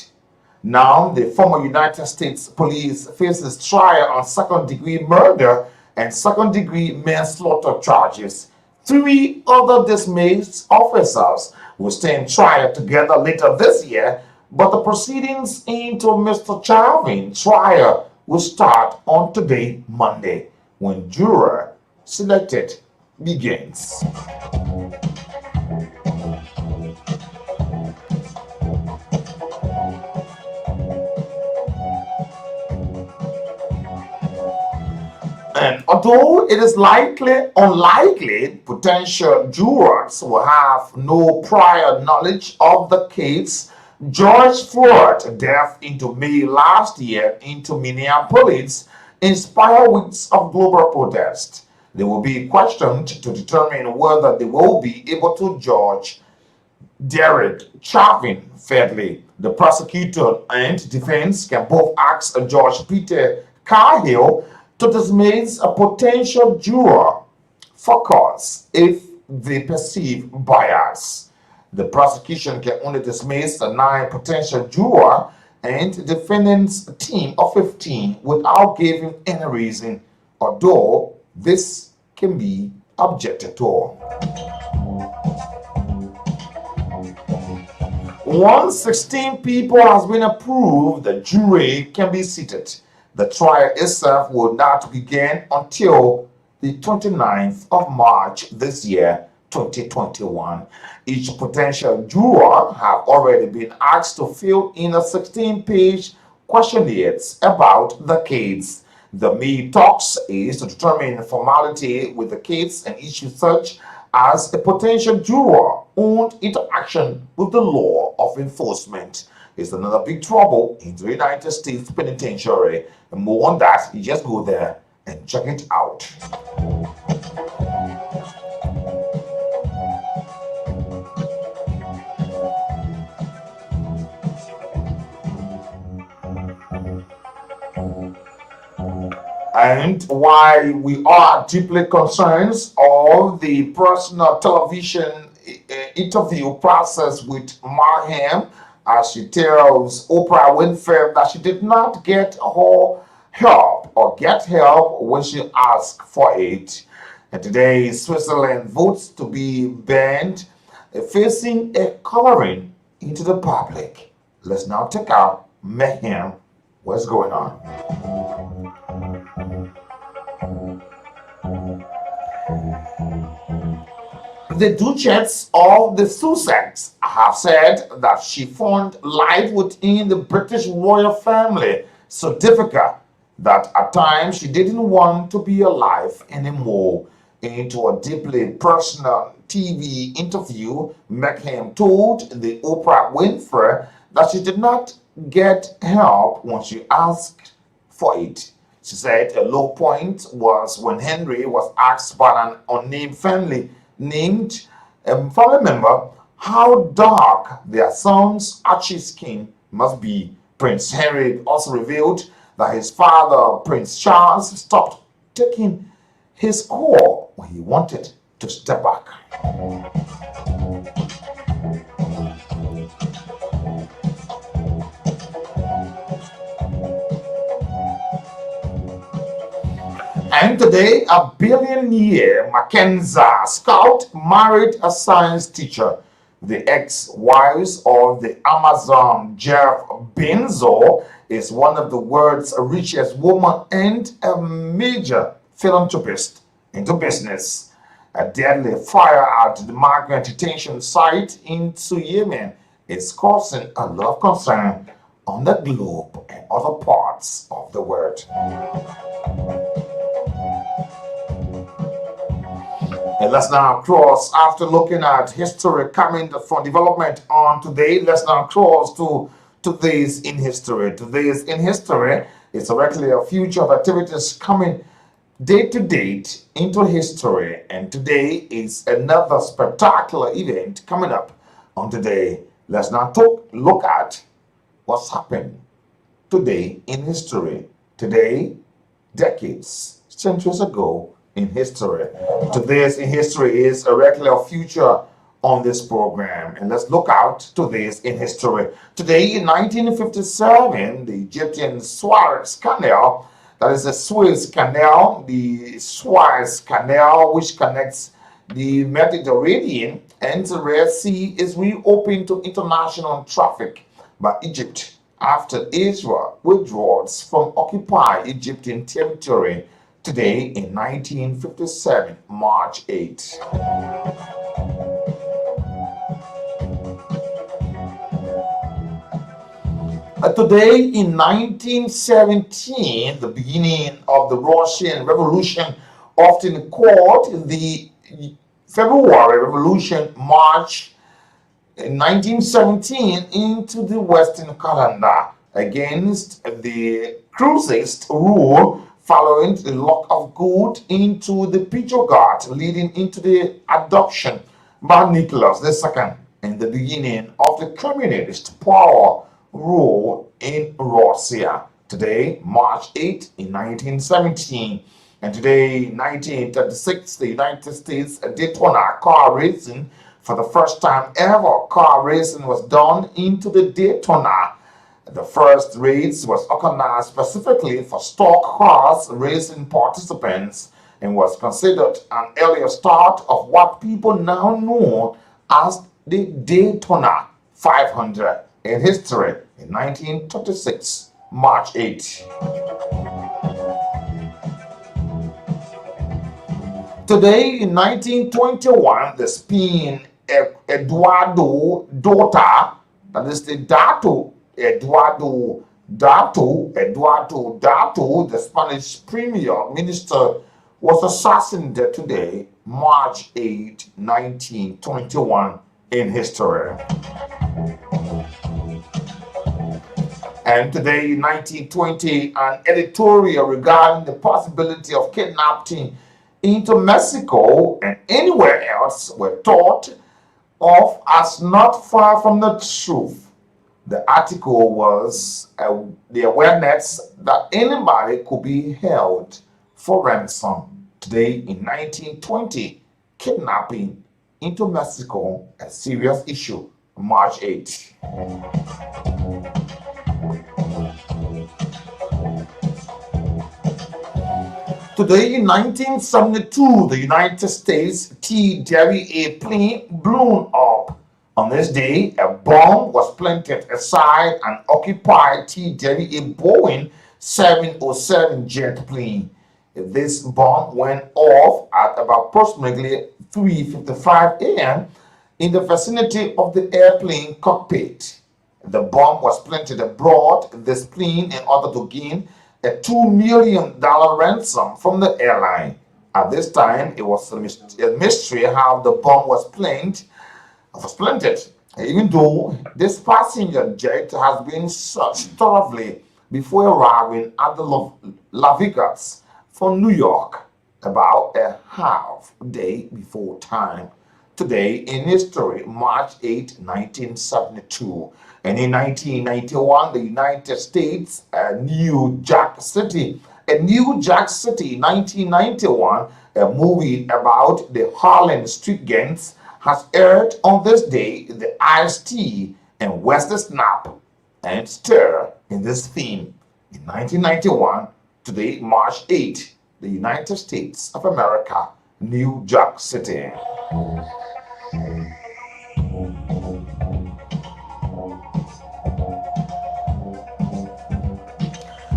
Now, the former United States police faces trial on second-degree murder and second-degree manslaughter charges. 3 other dismissed officers will stand trial together later this year, but the proceedings into Mr. Chauvin's trial will start on today, Monday, when juror selected begins. And although it is unlikely potential jurors will have no prior knowledge of the case, George Floyd's death into May last year into Minneapolis inspired weeks of global protest. They will be questioned to determine whether they will be able to judge Derek Chauvin fairly. The prosecutor and defense can both ask Judge Peter Cahill to dismiss a potential juror for cause if they perceive bias. The prosecution can only dismiss a 9 potential juror and defendant's team of 15 without giving any reason, although this can be objected to. Once 16 people has been approved, the jury can be seated. The trial itself will not begin until the 29th of March this year, 2021. Each potential juror have already been asked to fill in a 16-page questionnaire about the case. The main talks is to determine formality with the case and issues such as a potential juror owned interaction with the law of enforcement. It's another big trouble in the United States Penitentiary. And more on that, you just go there and check it out. And why we are deeply concerned of the personal television interview process with Marham, as she tells Oprah Winfrey that she did not get her help or get help when she asked for it. And today, Switzerland votes to be banned, facing a coloring into the public. Let's now take out Mayhem. What's going on? The Duchess of the Sussex have said that she found life within the British royal family so difficult that at times she didn't want to be alive anymore. Into a deeply personal TV interview, Mayhem told the Oprah Winfrey that she did not get help when she asked for it. She said a low point was when Henry was asked by an unnamed family member how dark their son's Archie skin must be. Prince Henry also revealed that his father, Prince Charles, stopped taking his call when he wanted to step back. And today, a billionaire Mackenzie Scott married a science teacher. The ex-wives of the Amazon Jeff Bezos is one of the world's richest women and a major philanthropist into business. A deadly fire at the migrant detention site in Yemen is causing a lot of concern on the globe and other parts of the world. And let's now cross, after looking at history coming from development on today, let's now cross to today's in history. Today's in history is directly a future of activities coming date to date into history. And today is another spectacular event coming up on today. Let's now look at what's happened today in history. Today, decades, centuries ago, in history. Today's in history is a regular future on this program, and let's look out to this in history. Today in 1957, the Egyptian Suez Canal, that is the Suez Canal, the Suez Canal, which connects the Mediterranean and the Red Sea, is reopened to international traffic by Egypt after Israel withdraws from occupied Egyptian territory today in 1957, March 8. Today in 1917, the beginning of the Russian Revolution, often called the February Revolution, March 1917 into the Western calendar against the Crusade rule, following the lock of gold into the Petrograd, leading into the adoption by Nicholas II and the beginning of the communist power rule in Russia. Today, March 8 in 1917, and today, 1936, the United States Daytona car racing. For the first time ever, car racing was done into the Daytona. The first race was organized specifically for stock cars racing participants and was considered an earlier start of what people now know as the Daytona 500 in history in 1936, March 8. Today in 1921, the Spain Eduardo Dota, that is the Dato, the Spanish premier minister, was assassinated today, March 8, 1921, in history. And today, in 1920, an editorial regarding the possibility of kidnapping into Mexico and anywhere else were thought of as not far from the truth. The article was the awareness that anybody could be held for ransom. Today, in 1920, kidnapping into Mexico, a serious issue, March 8. Today in 1972, the United States T-30A plane blew up. On this day, a bomb was planted aside an occupied T-30A Boeing 707 jet plane. This bomb went off at about approximately 3:55 a.m. in the vicinity of the airplane cockpit. The bomb was planted aboard this plane in order to gain a $2 million ransom from the airline. At this time, it was a mystery how the bomb was planted, even though this passenger jet has been searched thoroughly before arriving at the La Vegas from New York about a half day before time. Today in history, March 8, 1972. And in 1991, the United States, New Jack City, 1991, a movie about the Harlem street gangs has aired on this day. The Ice-T and Wesley Snap and Stir in this theme. In 1991, today, March 8, the United States of America, New Jack City.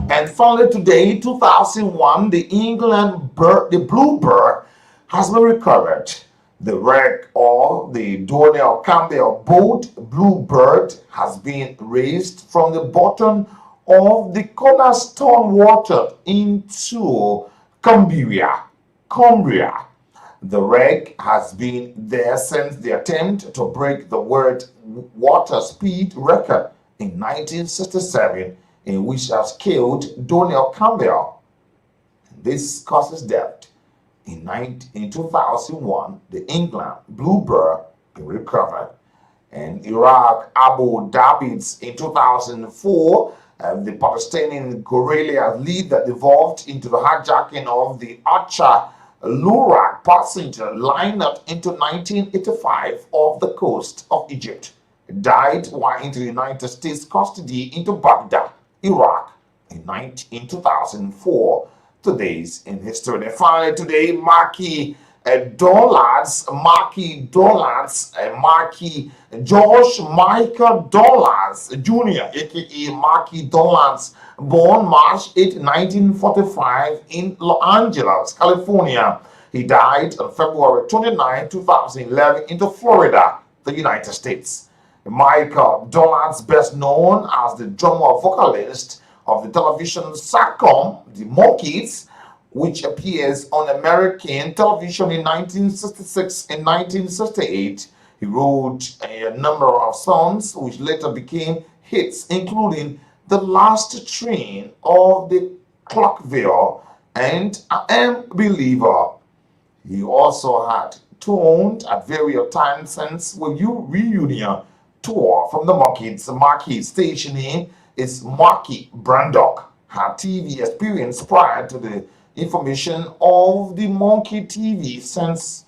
And finally today, 2001, the bluebird has been recovered. The wreck of the Daniel Campbell boat Bluebird has been raised from the bottom of the Cornerstone water into Cumbria. The wreck has been there since the attempt to break the world water speed record in 1967, in which has killed Daniel Campbell. This causes death. In 2001, the England Bluebird recovered. And Iraq Abu Dhabi in 2004, the Palestinian guerrilla leader devolved into the hijacking of the Archer Lurak passenger liner into 1985 off the coast of Egypt. Died while into the United States custody into Baghdad, Iraq in 2004. Today's in history. And finally today, Marquis Dollars, George Michael Dollars Jr., aka Marquis Dollars, born March 8, 1945 in Los Angeles, California. He died on February 29, 2011 in Florida, the United States. Michael Dollars, best known as the drummer vocalist of the television sitcom The Monkees, which appears on American television in 1966 and 1968. He wrote a number of songs which later became hits, including The Last Train of the Clockville and I Am a Believer. He also had toured at various times since the reunion tour from the Monkees. Marquis station name is Marquis Brandock. Had TV experience prior to the information of the Monkey TV since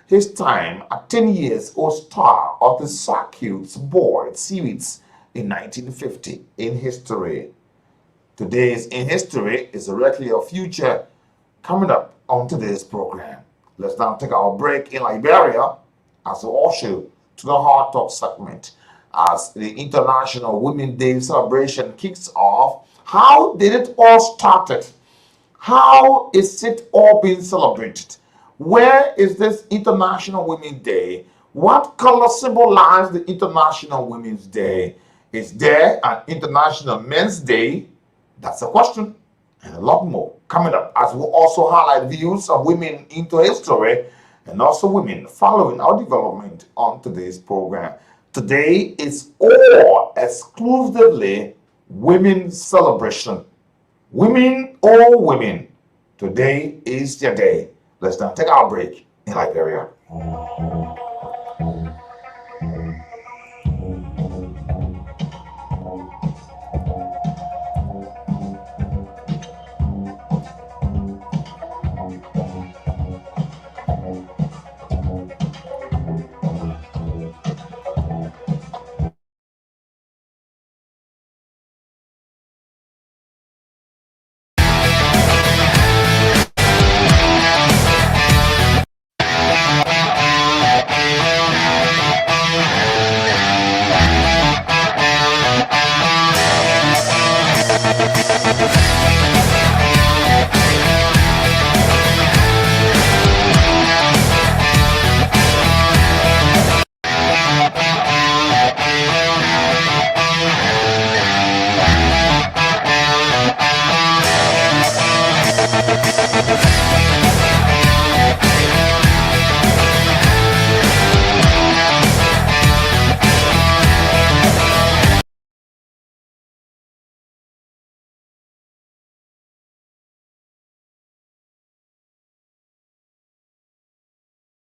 his time at 10 years old star of the Circuits Board series in 1950 in history. Today's in history is directly your future coming up on today's program. Let's now take our break in Liberia as we usher to the Hard Talk segment. as the International Women's Day celebration kicks off. How did it all started? How is it all being celebrated? Where is this International Women's Day? What color symbolizes the International Women's Day? Is there an International Men's Day? That's a question. And a lot more coming up as we'll also highlight views of women into history and also women following our development on today's program. Today is all exclusively women celebration. Women, all women. Today is your day. Let's now take our break in Liberia.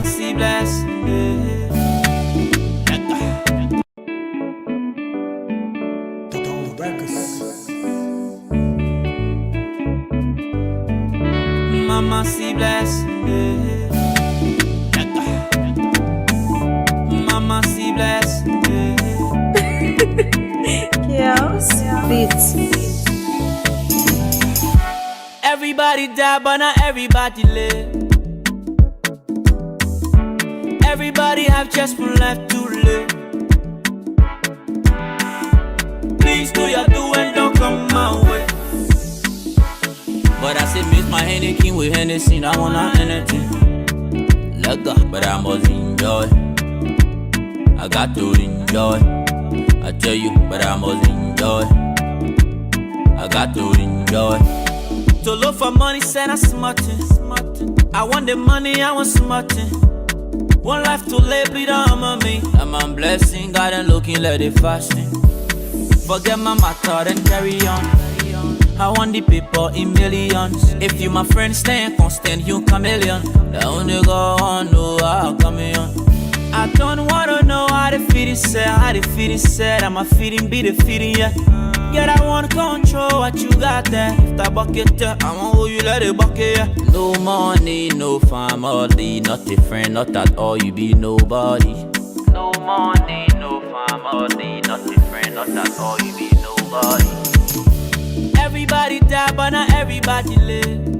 See bless. Mama see bless. Mama see bless. Chaos Beats. Everybody die, but not everybody live. Everybody have just one life to live. Please do your do and don't come my way. But I said miss my Henneken with Hennessy, I want not anything. Let go, but I must enjoy. I got to enjoy. I tell you, but I must enjoy. I got to enjoy. To look for money, said I'm smarting. I want the money, I want smarting. One life to live, bleed on me. I'm a blessing, God and looking like the fasting. Forget my matter and carry on. I want the people in millions. If you my friend, stay constant, you chameleon. The only go on, know how come on. I don't wanna know how the feeling said, how the feeling said. I'm a feeling, be the feeling, yeah. Yet I wanna control what you got there. If that bucket there, I want who you let it bucket, yeah. No money, no family, not a friend, not at all, you be nobody. No money, no family, not a friend, not at all, you be nobody. Everybody die, but not everybody live.